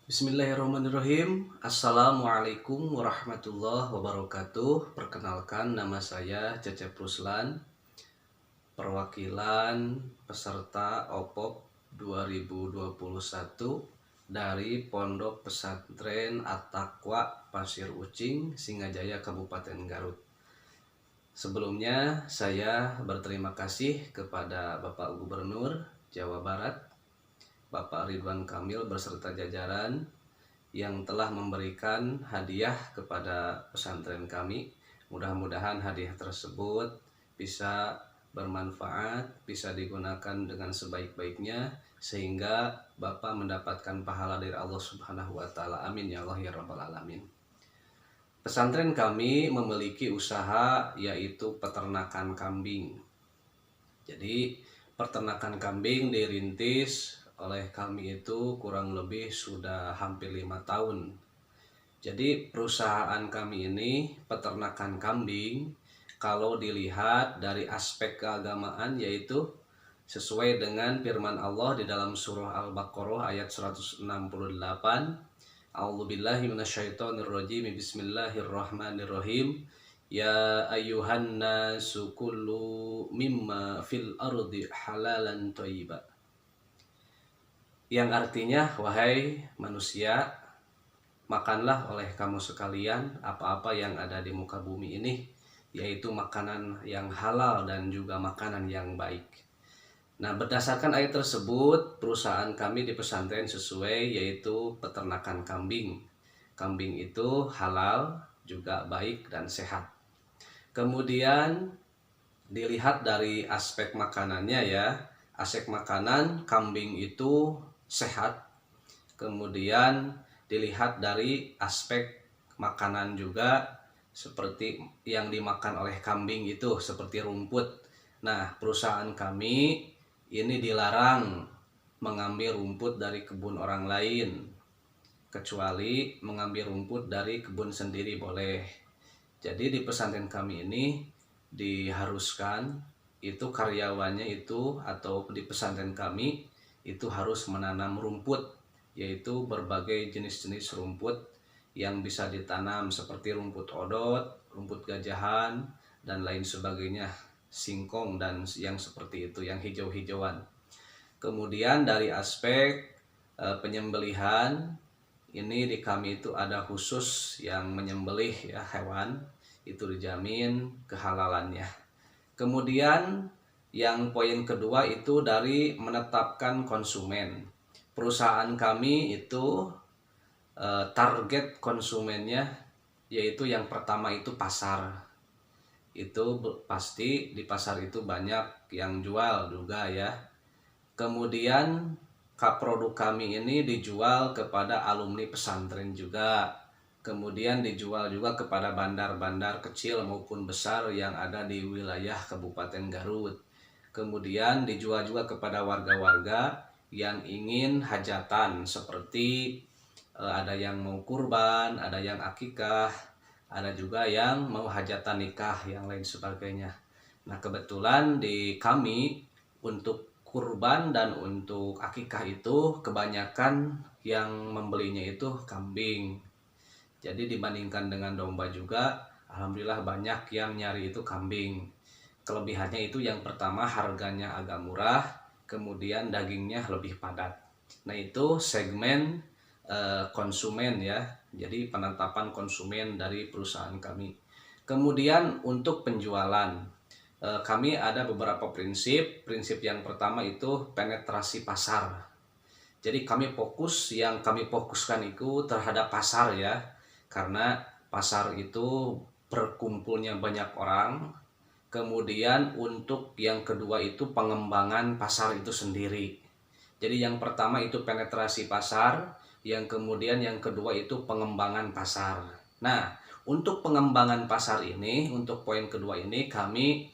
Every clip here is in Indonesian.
Bismillahirrahmanirrahim. Assalamualaikum warahmatullahi wabarakatuh. Perkenalkan, nama saya Cecep Ruslan, perwakilan peserta OPOP 2021 dari Pondok Pesantren At-Taqwa Pasir Ucing, Singajaya, Kabupaten Garut. Sebelumnya saya berterima kasih kepada Bapak Gubernur Jawa Barat, Bapak Ridwan Kamil beserta jajaran yang telah memberikan hadiah kepada pesantren kami. Mudah-mudahan hadiah tersebut bisa bermanfaat, bisa digunakan dengan sebaik-baiknya sehingga Bapak mendapatkan pahala dari Allah Subhanahu wa taala. Amin ya Allah ya rabbal alamin. Pesantren kami memiliki usaha yaitu peternakan kambing. Jadi peternakan kambing dirintis oleh kami itu kurang lebih sudah hampir 5 tahun. Jadi perusahaan kami ini peternakan kambing, kalau dilihat dari aspek keagamaan yaitu sesuai dengan firman Allah di dalam surah Al-Baqarah ayat 168. A'udzubillahi minasyaitonirrajim. Bismillahirrahmanirrahim. Ya ayyuhan nasu kullu mimma fil ardi halalan thayyiba. Yang artinya, wahai manusia, makanlah oleh kamu sekalian apa-apa yang ada di muka bumi ini, yaitu makanan yang halal dan juga makanan yang baik. Nah, berdasarkan ayat tersebut, perusahaan kami di pesantren sesuai yaitu peternakan kambing. Kambing itu halal, juga baik dan sehat. Kemudian dilihat dari aspek makanannya ya. Aspek makanan kambing itu sehat. Kemudian dilihat dari aspek makanan juga, seperti yang dimakan oleh kambing itu seperti rumput. Nah, perusahaan kami ini dilarang mengambil rumput dari kebun orang lain, kecuali mengambil rumput dari kebun sendiri boleh. Jadi di pesantren kami ini diharuskan itu karyawannya itu atau di pesantren kami itu harus menanam rumput, yaitu berbagai jenis-jenis rumput yang bisa ditanam seperti rumput odot, rumput gajahan, dan lain sebagainya, singkong dan yang seperti itu, yang hijau-hijauan. Kemudian dari aspek penyembelihan, ini di kami itu ada khusus yang menyembelih ya hewan, itu dijamin kehalalannya. Kemudian yang poin kedua itu dari menetapkan konsumen. Perusahaan kami itu target konsumennya yaitu yang pertama itu pasar. Itu pasti di pasar itu banyak yang jual juga ya. Kemudian produk kami ini dijual kepada alumni pesantren juga. Kemudian dijual juga kepada bandar-bandar kecil maupun besar yang ada di wilayah Kabupaten Garut. Kemudian dijual juga kepada warga-warga yang ingin hajatan, seperti ada yang mau kurban, ada yang akikah, ada juga yang mau hajatan nikah, yang lain sebagainya. Nah, kebetulan di kami untuk kurban dan untuk akikah itu kebanyakan yang membelinya itu kambing. Jadi dibandingkan dengan domba juga, alhamdulillah banyak yang nyari itu kambing. Kelebihannya itu yang pertama harganya agak murah, kemudian dagingnya lebih padat. Nah, itu segmen konsumen ya. Jadi penetapan konsumen dari perusahaan kami. Kemudian untuk penjualan, kami ada beberapa prinsip. Prinsip yang pertama itu penetrasi pasar. Jadi yang kami fokuskan itu terhadap pasar ya. Karena pasar itu berkumpulnya banyak orang. Kemudian untuk yang kedua itu pengembangan pasar itu sendiri. Jadi yang pertama itu penetrasi pasar, yang kemudian yang kedua itu pengembangan pasar. Nah, untuk pengembangan pasar ini, untuk poin kedua ini kami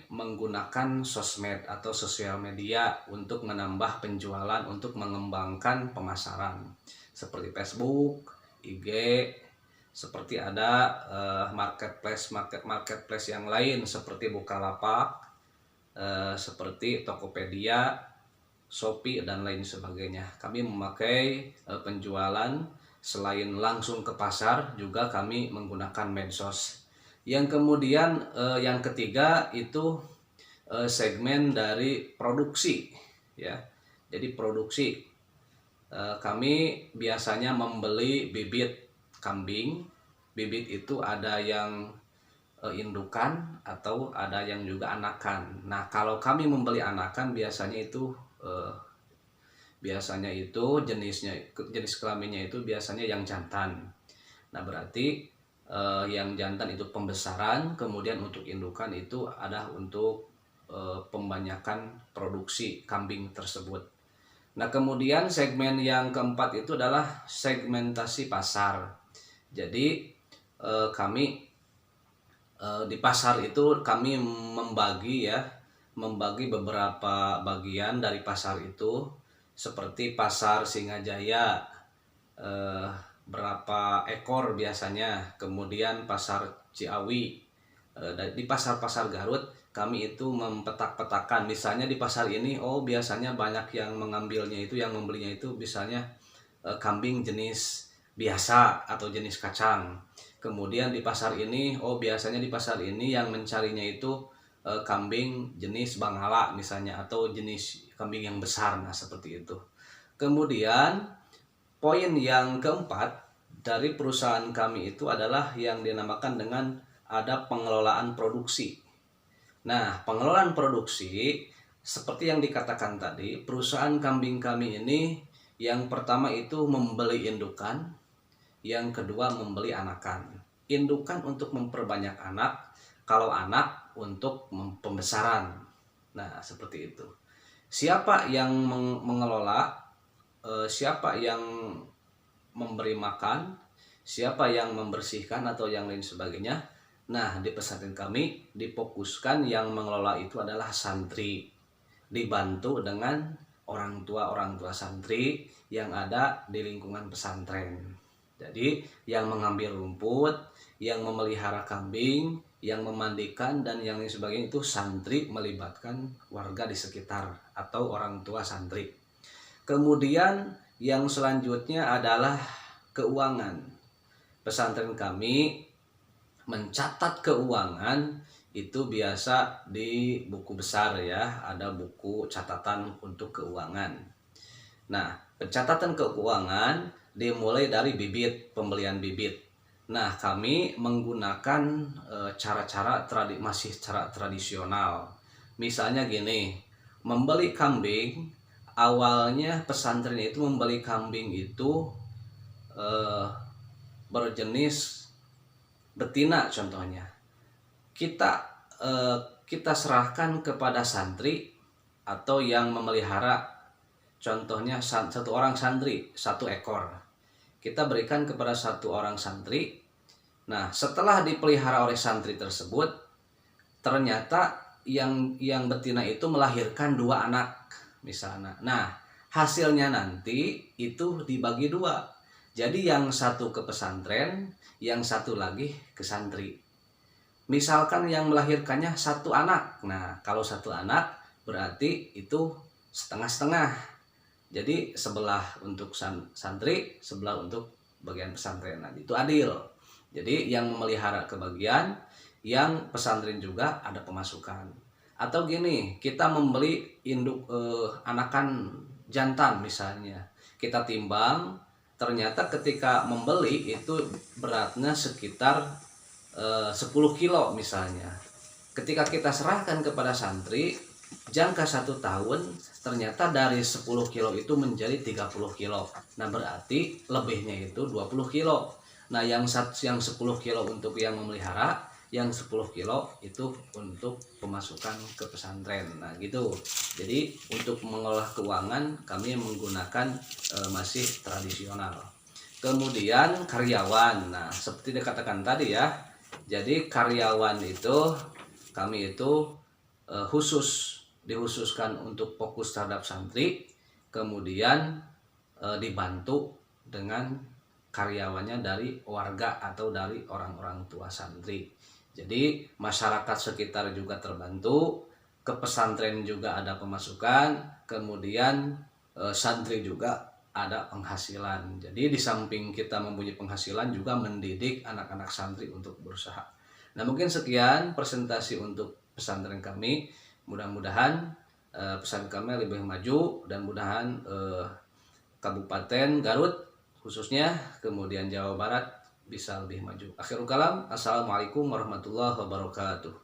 menggunakan sosmed atau sosial media untuk menambah penjualan, untuk mengembangkan pemasaran seperti Facebook, IG, seperti ada marketplace yang lain seperti Bukalapak, seperti Tokopedia, Shopee dan lain sebagainya. Kami memakai penjualan selain langsung ke pasar juga kami menggunakan medsos. Yang kemudian yang ketiga itu segmen dari produksi ya. Jadi produksi kami biasanya membeli bibit kambing. Bibit itu ada yang indukan atau ada yang juga anakan. Nah, kalau kami membeli anakan biasanya itu jenis kelaminnya itu biasanya yang jantan. Nah, berarti yang jantan itu pembesaran, kemudian untuk indukan itu ada untuk pembanyakan produksi kambing tersebut. Nah, kemudian segmen yang keempat itu adalah segmentasi pasar. Jadi kami di pasar itu kami membagi beberapa bagian dari pasar itu, seperti pasar Singajaya berapa ekor biasanya, kemudian pasar Ciawi. Di pasar-pasar Garut kami itu mempetak-petakan, misalnya di pasar ini biasanya banyak yang mengambilnya itu, yang membelinya itu misalnya kambing jenis biasa atau jenis kacang. Kemudian di pasar ini biasanya di pasar ini yang mencarinya itu kambing jenis Bangala misalnya, atau jenis kambing yang besar. Nah, seperti itu. Kemudian poin yang keempat dari perusahaan kami itu adalah yang dinamakan dengan ada pengelolaan produksi. Nah, pengelolaan produksi seperti yang dikatakan tadi, perusahaan kambing kami ini yang pertama itu membeli indukan, yang kedua membeli anakan. Indukan untuk memperbanyak anak, kalau anak untuk pembesaran. Nah, seperti itu. Siapa yang mengelola, siapa yang memberi makan, siapa yang membersihkan atau yang lain sebagainya. Nah, di pesantren kami difokuskan yang mengelola itu adalah santri, dibantu dengan orang tua santri yang ada di lingkungan pesantren. Jadi yang mengambil rumput, yang memelihara kambing, yang memandikan dan yang lain sebagainya itu santri, melibatkan warga di sekitar atau orang tua santri. Kemudian yang selanjutnya adalah keuangan. Pesantren kami mencatat keuangan itu biasa di buku besar ya, ada buku catatan untuk keuangan. Nah, pencatatan keuangan dimulai dari bibit, pembelian bibit. Nah, kami menggunakan cara tradisional. Misalnya gini, membeli kambing, awalnya pesantren itu membeli kambing itu berjenis betina contohnya. Kita serahkan kepada santri atau yang memelihara, contohnya satu orang santri 1 ekor, kita berikan kepada 1 orang santri. Nah, setelah dipelihara oleh santri tersebut, ternyata yang betina itu melahirkan 2 anak misalnya. Nah, hasilnya nanti itu dibagi 2. Jadi yang satu ke pesantren, yang satu lagi ke santri. Misalkan yang melahirkannya 1 anak. Nah, kalau 1 anak berarti itu setengah-setengah. Jadi sebelah untuk santri, sebelah untuk bagian pesantren. Nah, itu adil. Jadi yang memelihara kebagian, yang pesantren juga ada pemasukan. Atau gini, kita membeli induk anakan jantan misalnya. Kita timbang, ternyata ketika membeli itu beratnya sekitar 10 kilo misalnya. Ketika kita serahkan kepada santri, jangka 1 tahun, ternyata dari 10 kilo itu menjadi 30 kilo. Nah, berarti lebihnya itu 20 kilo. Nah, yang 10 kilo untuk yang memelihara, yang 10 kilo itu untuk pemasukan ke pesantren. Nah, gitu. Jadi untuk mengolah keuangan kami menggunakan masih tradisional. Kemudian karyawan. Nah, seperti dikatakan tadi ya. Jadi karyawan itu kami itu dihususkan untuk fokus terhadap santri, kemudian dibantu dengan karyawannya dari warga atau dari orang-orang tua santri. Jadi masyarakat sekitar juga terbantu, ke pesantren juga ada pemasukan, kemudian santri juga ada penghasilan. Jadi di samping kita mempunyai penghasilan juga mendidik anak-anak santri untuk berusaha. Nah, mungkin sekian presentasi untuk pesantren kami. Mudah-mudahan pesantren kami lebih maju dan mudahan Kabupaten Garut khususnya kemudian Jawa Barat bisa lebih maju. Akhirul kalam, assalamualaikum warahmatullahi wabarakatuh.